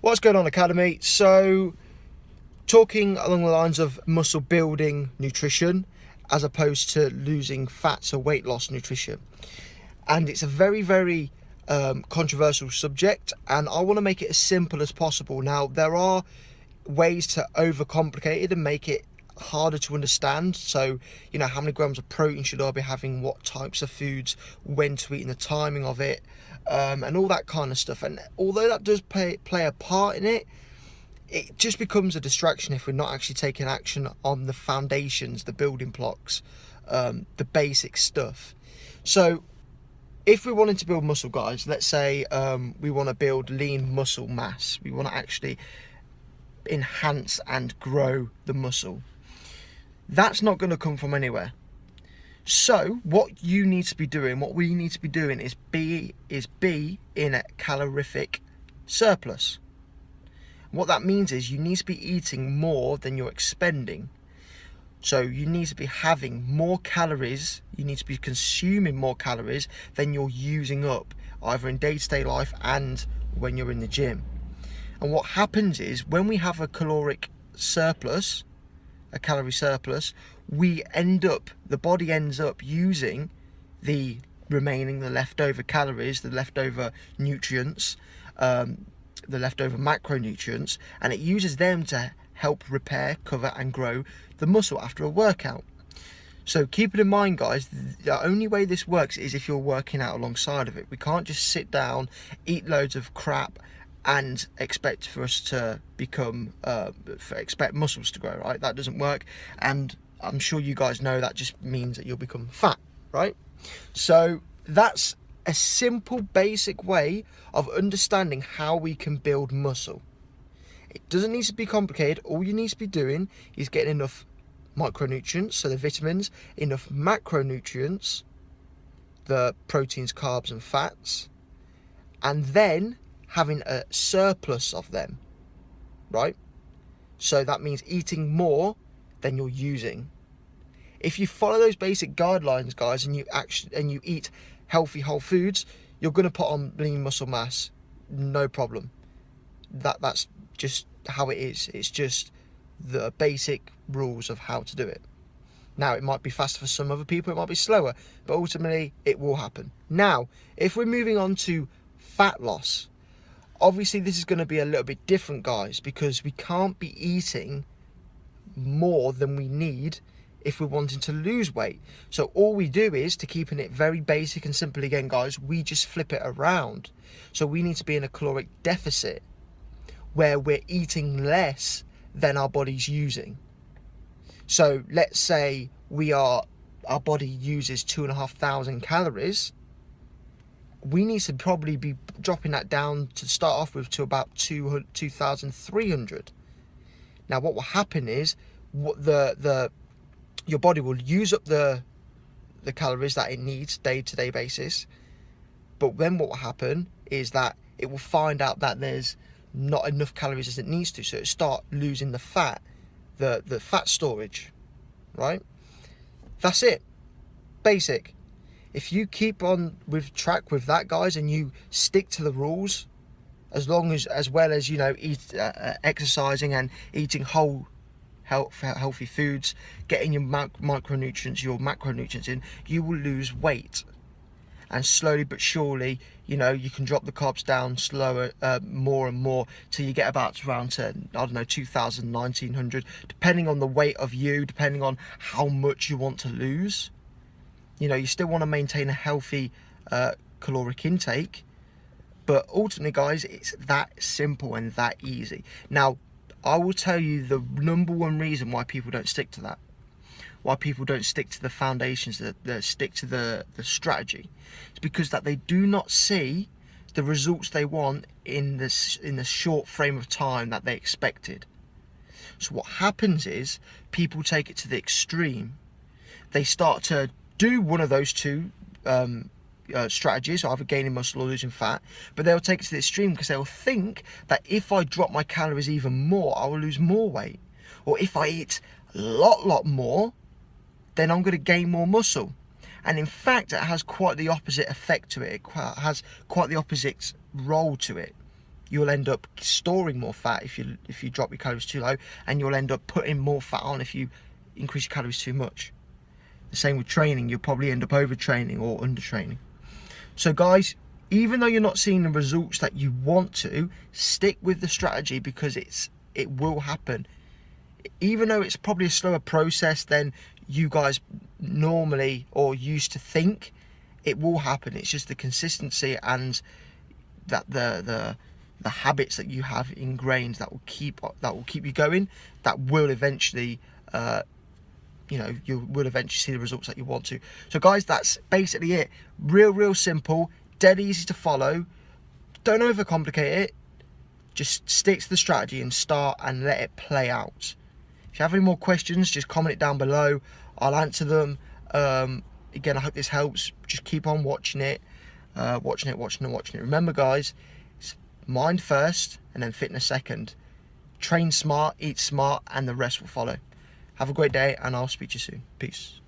What's going on, Academy? So, talking along the lines of muscle building nutrition as opposed to losing fats or weight loss nutrition. And it's a very, very controversial subject, and I want to make it as simple as possible. Now, there are ways to overcomplicate it and make it harder to understand. So, how many grams of protein should I be having, what types of foods, when to eat, and the timing of it, and all that kind of stuff. And although that does play a part in it, it just becomes a distraction if we're not actually taking action on the foundations, the building blocks, the basic stuff. So if we're wanting to build muscle, guys, let's say we want to build lean muscle mass, we want to actually enhance and grow the muscle, that's not going to come from anywhere. So what you need to be doing, what we need to be doing is be in a calorific surplus. What that means is you need to be eating more than you're expending. So you need to be having more calories, you need to be consuming more calories than you're using up, either in day-to-day life and when you're in the gym. And what happens is when we have a caloric surplus, a calorie surplus, the body ends up using the leftover calories, the leftover nutrients, the leftover macronutrients, and it uses them to help repair, cover and grow the muscle after a workout. So keep it in mind, guys, the only way this works is if you're working out alongside of it. We can't just sit down, eat loads of crap and expect for us to expect muscles to grow, right? That doesn't work, and I'm sure you guys know that just means that you'll become fat, right? So that's a simple, basic way of understanding how we can build muscle. It doesn't need to be complicated. All you need to be doing is getting enough micronutrients, so the vitamins, enough macronutrients, the proteins, carbs and fats, and then having a surplus of them, right? So that means eating more than you're using. If you follow those basic guidelines, guys, and you eat healthy whole foods, you're going to put on lean muscle mass, no problem. That's just how it is. It's just the basic rules of how to do it. Now, it might be faster for some other people, it might be slower, but ultimately it will happen. Now, if we're moving on to fat loss, obviously this is going to be a little bit different, guys, because we can't be eating more than we need if we're wanting to lose weight. So all we do is, to keeping it very basic and simple again, guys, we just flip it around. So we need to be in a caloric deficit where we're eating less than our body's using. So let's say our body uses 2,500 calories. We need to probably be dropping that down to start off with to about 2,300. Now what will happen is your body will use up the calories that it needs day-to-day basis, but then what will happen is that it will find out that there's not enough calories as it needs to, so it'll start losing the fat, the fat storage, right? That's it. Basic. If you keep on with track with that, guys, and you stick to the rules, as well as exercising and eating healthy foods, getting your micronutrients, your macronutrients in, you will lose weight. And slowly but surely, you can drop the carbs down slower, more and more, till you get about around to, 2,000, 1,900, depending on the weight of you, depending on how much you want to lose. You still want to maintain a healthy caloric intake, but ultimately, guys, it's that simple and that easy. Now, I will tell you the number one reason why people don't stick to that, why people don't stick to the foundations, that stick to the strategy. It's because that they do not see the results they want in the short frame of time that they expected. So what happens is people take it to the extreme. They start to do one of those two strategies, either gaining muscle or losing fat, but they'll take it to the extreme because they'll think that if I drop my calories even more, I will lose more weight. Or if I eat a lot more, then I'm going to gain more muscle. And in fact, it has quite the opposite effect to it. It has quite the opposite role to it. you'll end up storing more fat if you drop your calories too low, and you'll end up putting more fat on if you increase your calories too much. The same with training, you'll probably end up overtraining or undertraining. So guys, even though you're not seeing the results that you want to, stick with the strategy, because it will happen. Even though it's probably a slower process than you guys normally or used to think, it will happen. It's just the consistency and that the habits that you have ingrained that will keep you going, that will eventually you will eventually see the results that you want to. So guys, that's basically it. Real simple, dead easy to follow. Don't overcomplicate it. Just stick to the strategy and start and let it play out. If you have any more questions, just comment it down below. I'll answer them. Again, I hope this helps. Just keep on watching it. Watching it. Remember guys, it's mind first and then fitness second. Train smart, eat smart, and the rest will follow. Have a great day, and I'll speak to you soon. Peace.